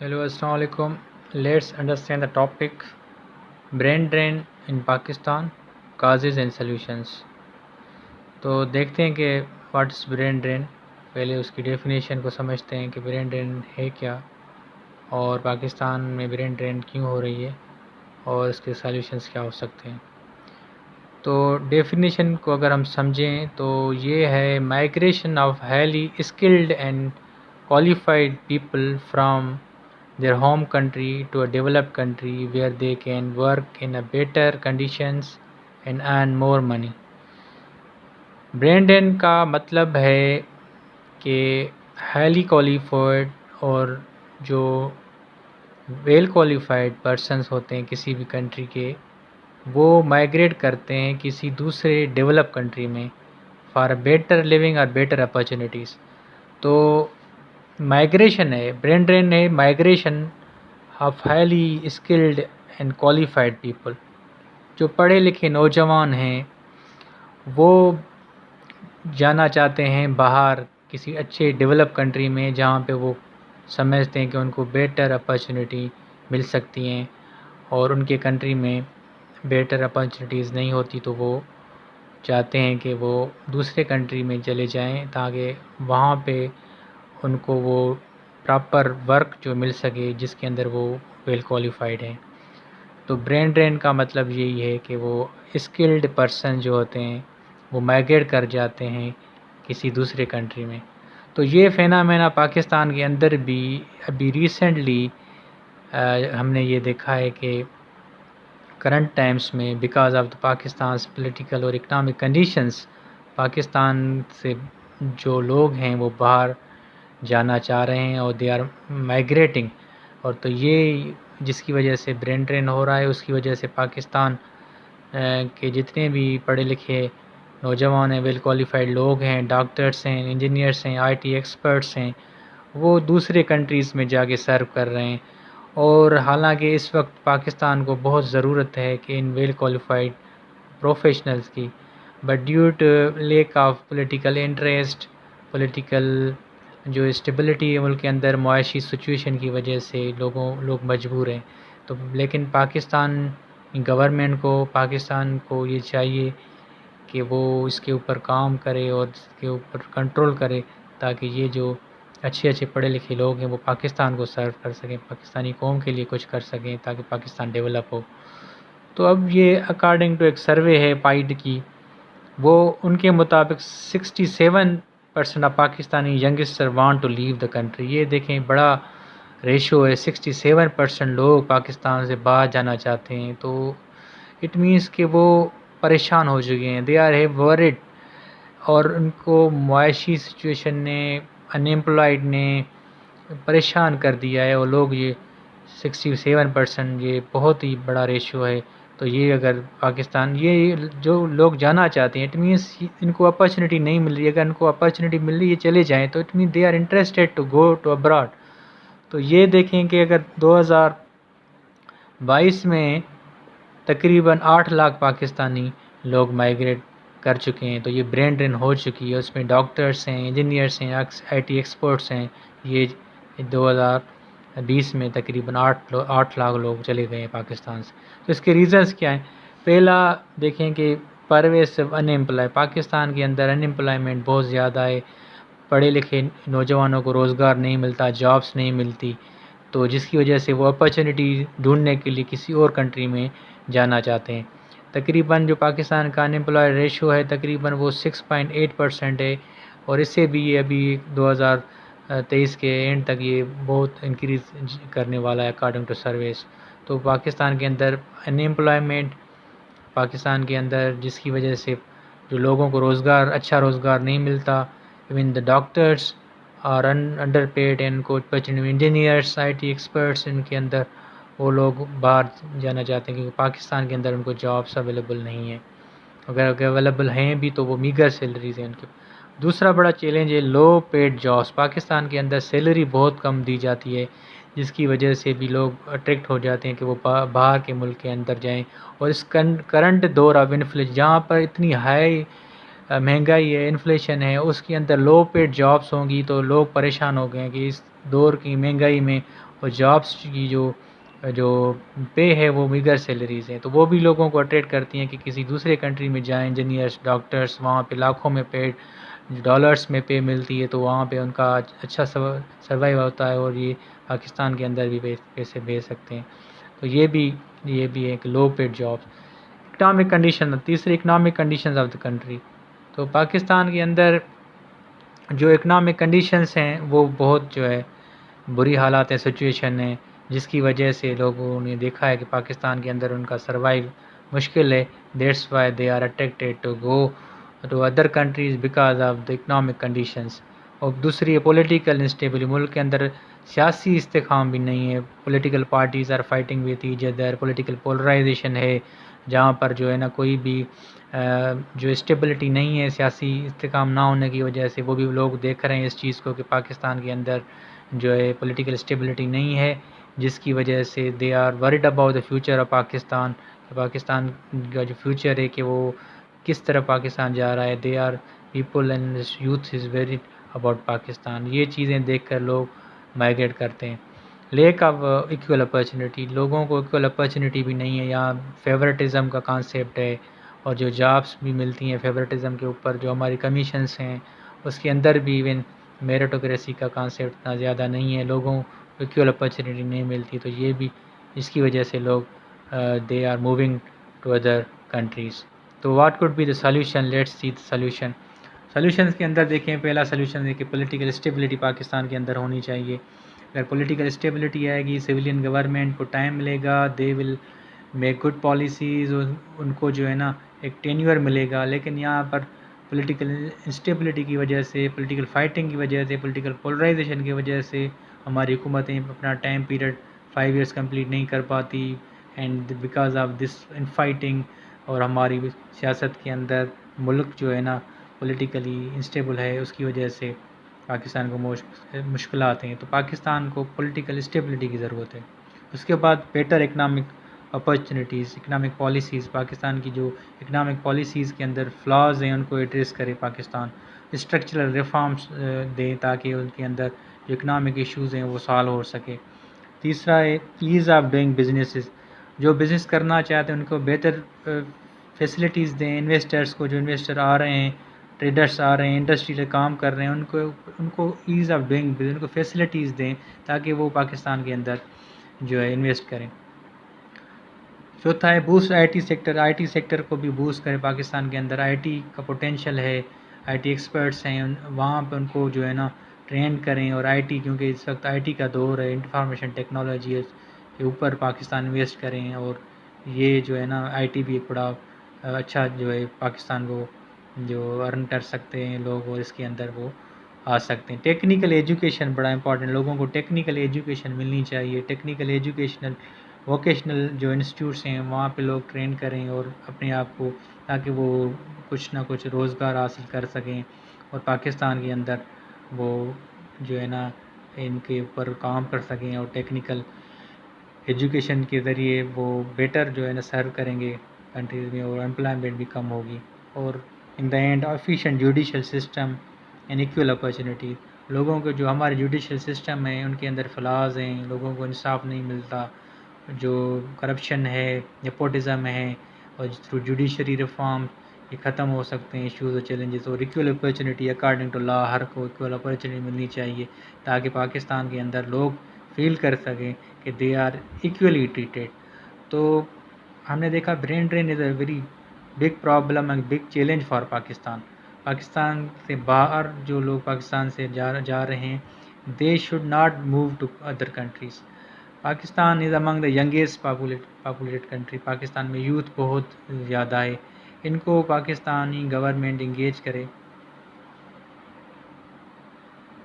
Hello, Assalamu alaikum. Let's understand the topic brain drain in Pakistan, causes and solutions. تو دیکھتے ہیں کہ what is brain drain. پہلے اس کی ڈیفینیشن کو سمجھتے ہیں کہ برین ڈرین ہے کیا اور پاکستان میں برین ڈرین کیوں ہو رہی ہے اور اس کے سالوشنس کیا ہو سکتے ہیں. تو ڈیفینیشن کو اگر ہم سمجھیں تو یہ ہے migration of highly skilled and qualified people from their home country to a developed country where they can work in a better conditions and earn more money. Brain drain کا مطلب ہے کہ ہائیلی کوالیفائڈ اور جو well qualified persons ہوتے ہیں کسی بھی کنٹری کے، وہ مائگریٹ کرتے ہیں کسی دوسرے ڈیولپ کنٹری میں فار بیٹر لیونگ اور بیٹر اپرچونیٹیز. تو مائگریشن ہے، برین ڈرین ہے migration of highly skilled and qualified people. جو پڑھے لکھے نوجوان ہیں وہ جانا چاہتے ہیں باہر کسی اچھے ڈیولپ کنٹری میں جہاں پہ وہ سمجھتے ہیں کہ ان کو بیٹر اپرچونیٹی مل سکتی ہیں، اور ان کے کنٹری میں بیٹر اپرچونیٹیز نہیں ہوتی تو وہ چاہتے ہیں کہ وہ دوسرے کنٹری میں چلے جائیں تاکہ وہاں پہ ان کو وہ پراپر ورک جو مل سکے جس کے اندر وہ ویل کوالیفائڈ ہیں. تو برین ڈرین کا مطلب یہی ہے کہ وہ اسکلڈ پرسن جو ہوتے ہیں وہ مائگریٹ کر جاتے ہیں کسی دوسرے کنٹری میں. تو یہ فینامینہ پاکستان کے اندر بھی ابھی ریسنٹلی ہم نے یہ دیکھا ہے کہ کرنٹ ٹائمز میں بیکاز آف دا پاکستان's پولیٹیکل اور اکنامک کنڈیشنز، پاکستان سے جو لوگ ہیں وہ باہر جانا چاہ رہے ہیں اور دے آر مائگریٹنگ. اور تو یہ جس کی وجہ سے برین ڈرین ہو رہا ہے، اس کی وجہ سے پاکستان کے جتنے بھی پڑھے لکھے نوجوان ہیں، ویل کوالیفائڈ لوگ ہیں، ڈاکٹرس ہیں، انجینئرس ہیں، آئی ٹی ایکسپرٹس ہیں، وہ دوسرے کنٹریز میں جا کے سرو کر رہے ہیں. اور حالانکہ اس وقت پاکستان کو بہت ضرورت ہے کہ ان ویل کوالیفائڈ پروفیشنلز کی، but due to lack of political interest, political جو اسٹیبلٹی ہے ملک کے اندر، معاشی سچویشن کی وجہ سے لوگ مجبور ہیں. تو لیکن پاکستان گورنمنٹ کو، پاکستان کو یہ چاہیے کہ وہ اس کے اوپر کام کرے اور اس کے اوپر کنٹرول کرے تاکہ یہ جو اچھے پڑھے لکھے لوگ ہیں وہ پاکستان کو سرو کر سکیں، پاکستانی قوم کے لیے کچھ کر سکیں تاکہ پاکستان ڈیولپ ہو. تو اب یہ اکارڈنگ ٹو ایک سروے ہے پائیڈ کی، وہ ان کے مطابق 67% of Pakistani youngster want to leave the country. یہ دیکھیں بڑا ریشو ہے، 67% لوگ پاکستان سے باہر جانا چاہتے ہیں. تو اٹ مینس کہ وہ پریشان ہو چکے ہیں، دے آر ورڈ، اور ان کو معاشی سچویشن نے، انیمپلائڈ نے پریشان کر دیا ہے. اور لوگ یہ 67% یہ بہت ہی بڑا ریشو ہے. تو یہ اگر پاکستان، یہ جو لوگ جانا چاہتے ہیں اٹ مینس ان کو اپرچونیٹی نہیں مل رہی. اگر ان کو اپرچونیٹی مل رہی ہے چلے جائیں تو it means they are interested to go to abroad. تو یہ دیکھیں کہ اگر 2022 میں تقریباً 8 لاکھ پاکستانی لوگ مائگریٹ کر چکے ہیں تو یہ برین ڈرین ہو چکی ہے. اس میں ڈاکٹرس ہیں، انجینئرس ہیں، آئی ٹی ایکسپرٹس ہیں. یہ 2020 میں تقریباً 8 لاکھ لوگ چلے گئے ہیں پاکستان سے. تو اس کے ریزنز کیا ہیں؟ پہلا دیکھیں کہ پرویسو پاکستان کے اندر انمپلائمنٹ بہت زیادہ ہے. پڑھے لکھے نوجوانوں کو روزگار نہیں ملتا، جابس نہیں ملتی، تو جس کی وجہ سے وہ اپرچونیٹی ڈھونڈنے کے لیے کسی اور کنٹری میں جانا چاہتے ہیں. تقریباً جو پاکستان کا انمپلائڈ ریشو ہے تقریباً وہ 6.8% ہے، اور اس سے بھی یہ ابھی 2023 کے اینڈ تک یہ بہت انکریز کرنے والا ہے اکارڈنگ ٹو سرویز. تو پاکستان کے اندر انمپلائمنٹ، پاکستان کے اندر جس کی وجہ سے جو لوگوں کو روزگار، اچھا روزگار نہیں ملتا. ایون دا ڈاکٹرس اور انڈر پیڈ، ان کو انجینئرس، آئی ٹی ایکسپرٹس، ان کے اندر وہ لوگ باہر جانا چاہتے ہیں کیونکہ پاکستان کے اندر ان کو جابس اویلیبل نہیں ہیں. اگر اویلیبل ہیں بھی تو وہ میگر سیلریز ہیں ان کے. دوسرا بڑا چیلنج ہے لو پیڈ جابس. پاکستان کے اندر سیلری بہت کم دی جاتی ہے جس کی وجہ سے بھی لوگ اٹریکٹ ہو جاتے ہیں کہ وہ باہر کے ملک کے اندر جائیں. اور اس کرنٹ دور آف انفلیشن جہاں پر اتنی ہائی مہنگائی ہے، انفلیشن ہے، اس کے اندر لو پیڈ جابس ہوں گی تو لوگ پریشان ہو گئے ہیں کہ اس دور کی مہنگائی میں اور جابس کی جو پے ہے وہ میگر سیلریز ہیں، تو وہ بھی لوگوں کو اٹریکٹ کرتی ہیں کہ کسی دوسرے کنٹری میں جائیں، انجینئرس، ڈاکٹرس، وہاں پہ لاکھوں میں پیڈ ڈالرس میں پے ملتی ہے تو وہاں پہ ان کا اچھا سروائیو ہوتا ہے اور یہ پاکستان کے اندر بھی پیسے بھیج سکتے ہیں. تو یہ بھی ایک لو پیڈ جاب. اکنامک کنڈیشن، تیسری economic conditions of the country. تو پاکستان کے اندر جو اکنامک کنڈیشنز ہیں وہ بہت جو ہے بری حالات ہیں، سچویشن ہے، جس کی وجہ سے لوگوں نے دیکھا ہے کہ پاکستان کے اندر ان کا سروائیو مشکل ہے. That's why they are attracted to go to other countries because of the economic conditions. اور دوسری پولیٹیکل انسٹیبلی، ملک کے اندر سیاسی استحکام بھی نہیں ہے. Political parties are fighting with each other, political polarisation ہے جہاں پر جو ہے نا کوئی بھی جو اسٹیبلٹی نہیں ہے سیاسی استحکام نہ ہونے کی وجہ سے، وہ بھی لوگ دیکھ رہے ہیں اس چیز کو کہ پاکستان کے اندر جو ہے پولیٹیکل اسٹیبلٹی نہیں ہے، جس کی وجہ سے they are worried about the future of Pakistan. Pakistan کا جو فیوچر ہے کہ وہ کس طرح پاکستان جا رہا ہے. They are people and youth is very about Pakistan. یہ چیزیں دیکھ کر لوگ مائیگریٹ کرتے ہیں. لیک آف ایکول اپرچونیٹی، لوگوں کو ایکول اپرچونیٹی بھی نہیں ہے. یہاں فیورٹزم کا کانسیپٹ ہے اور جو جابس بھی ملتی ہیں فیورٹزم کے اوپر، جو ہماری کمیشنز ہیں اس کے اندر بھی ایون میرٹوکریسی کا کانسیپٹ اتنا زیادہ نہیں ہے. لوگوں کو ایکول اپرچونیٹی نہیں ملتی، تو یہ بھی اس کی وجہ سے لوگ they are moving to other countries. تو what could be the solution? Let's see the solution. Solutions کے اندر دیکھیں، پہلا سلیوشن ہے کہ پولیٹیکل اسٹیبلٹی پاکستان کے اندر ہونی چاہیے. اگر پولیٹیکل اسٹیبلٹی آئے گی، سویلین گورنمنٹ کو ٹائم ملے گا، دے ول میک گڈ پالیسیز، ان کو جو ہے نا ایک ٹینیور ملے گا. لیکن یہاں پر پولیٹیکل انسٹیبلٹی کی وجہ سے، پولیٹیکل فائٹنگ کی وجہ سے، پولیٹیکل پولرائزیشن کی وجہ سے ہماری حکومتیں اپنا ٹائم پیریڈ 5 ایئرس کمپلیٹ نہیں کر پاتی. And because of this in fighting اور ہماری سیاست کے اندر ملک جو ہے نا پولیٹیکلی انسٹیبل ہے، اس کی وجہ سے پاکستان کو مشکلات ہیں. تو پاکستان کو پولیٹیکل اسٹیبلٹی کی ضرورت ہے. اس کے بعد better economic opportunities, economic policies. Pakistan کی جو اکنامک پالیسیز کے اندر فلاز ہیں ان کو ایڈریس کرے پاکستان. اسٹرکچرل ریفارمس دیں تاکہ ان کے اندر جو اکنامک ایشوز ہیں وہ سالو ہو سکے. تیسرا ہے ایز آف ڈوئنگ بزنسز. جو بزنس کرنا چاہتے ہیں ان کو بہتر فیسلٹیز دیں. انویسٹرز کو، جو انویسٹر آ رہے ہیں، ٹریڈرز آ رہے ہیں، انڈسٹری سے کام کر رہے ہیں، ان کو ایز آف ڈوئنگ بزنس، ان کو فیسلٹیز دیں تاکہ وہ پاکستان کے اندر جو ہے انویسٹ کریں. چوتھا ہے boost I T sector. I T sector کو بھی بوسٹ کریں. پاکستان کے اندر آئی ٹی کا پوٹینشیل ہے، آئی ٹی ایکسپرٹس ہیں، وہاں پہ ان کو جو ہے نا ٹرین کریں. اور آئی ٹی، کیونکہ اس وقت آئی ٹی کا دور ہے، انفارمیشن ٹیکنالوجی کے اوپر پاکستان انویسٹ کریں. اور یہ جو ہے نا آئی ٹی بھی ایک بڑا اچھا جو ہے پاکستان کو جو ارن کر سکتے ہیں لوگ، اور اس کے اندر وہ آ سکتے ہیں. ٹیکنیکل ایجوکیشن بڑا امپورٹنٹ، لوگوں کو ٹیکنیکل ایجوکیشن ملنی چاہیے. ٹیکنیکل ایجوکیشنل ووکیشنل جو انسٹیٹیوٹس ہیں وہاں پہ لوگ ٹرین کریں اور اپنے آپ کو، تاکہ وہ کچھ نہ کچھ روزگار حاصل کر سکیں اور پاکستان کے اندر وہ جو ہے نا ان کے اوپر کام کر سکیں. اور ٹیکنیکل ایجوکیشن کے ذریعے وہ بیٹر جو ہے نا سرو کریں گے کنٹریز میں، اور امپلائمنٹ بھی کم ہوگی. اور in the end efficient judicial system and equal opportunity. لوگوں کو جو ہمارے جوڈیشل سسٹم ہے ان کے اندر فلاز ہیں، لوگوں کو انصاف نہیں ملتا، جو کرپشن ہے، نیپوٹزم ہے، اور تھرو جوڈیشری ریفارم یہ ختم ہو سکتے ہیں ایشوز اور چیلنجز. اور ایکول اپرچونیٹی اکارڈنگ ٹو لا، ہر کو ایکول اپرچونیٹی ملنی چاہیے تاکہ پاکستان کے اندر لوگ فیل کر سکیں کہ دے آر ایکولی ٹریٹیڈ. تو ہم نے دیکھا brain drain is a very big problem and big challenge for Pakistan. Pakistan سے باہر جو لوگ پاکستان سے جا رہے ہیں، they should not move to other countries. Pakistan is among the youngest populated country. Pakistan میں یوتھ بہت زیادہ ہے. ان کو پاکستانی گورنمنٹ انگیج کرے